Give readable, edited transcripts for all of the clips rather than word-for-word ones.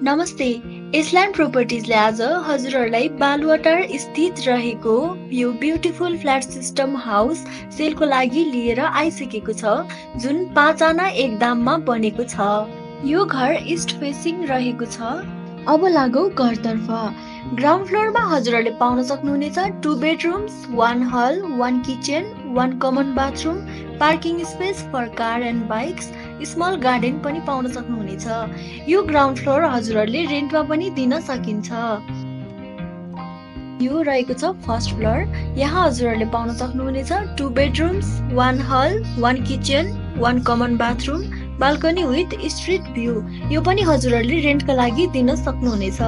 नमस्ते। इस्ल्यान्ड प्रोपर्टिजले आज हजुरहरूलाई बालुवाटार स्थित रहेको यो ब्युटिफुल फ्ल्याट सिस्टम हाउस सेलको लागि लिएर आइसकेको छ, जुन 5 आना एक दाममा बनेको छ। यो घर इस्ट फेसिङ रहेको छ। अब लागौ घरतर्फ। ग्राउन्ड फ्लोरमा हजुरहरूले पाउन सक्नुहुनेछ 2 bedrooms, 1 hall, 1 kitchen, 1 common bathroom, parking space for car and bikes, small garden पनि पाउन सक्नुहुनेछ। यो ग्राउन्ड फ्लोर हजुरहरूले रेन्टमा पनि दिन सकिन्छ। यो रहेको छ फर्स्ट फ्लोर। यहाँ हजुरहरूले पाउन सक्नुहुनेछ 2 bedrooms, 1 hall, 1 kitchen, 1 common bathroom, balcony with street view. यो पनि हजुरहरूले रेन्टका लागि दिन सक्नुहुनेछ।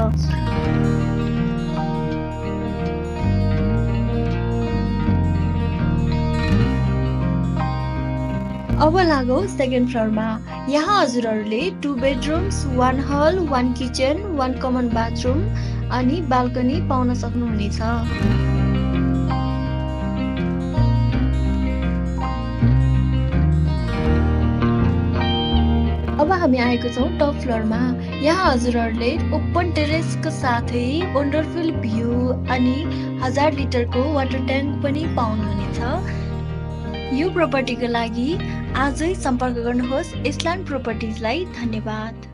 अब लागौ सेकेन्ड फ्लोरमा। यहाँ हजुरहरूले 2 bedrooms, 1 hall, 1 kitchen, 1 common bathroom अनि बाल्कनी पाउन सक्नुहुनेछ। अब हामी आएको छौँ टप फ्लोरमा। यहाँ हजुरहरूले ओपन टेरेसको साथै वन्डरफुल भ्यू अनि 1000 लिटरको वाटर ट्याङ्क पनि पाउनुहुनेछ। यो प्रपर्टीको लागि आजै सम्पर्क गर्नुहोस् इस्ल्यान्ड प्रोपर्टिजलाई। धन्यवाद।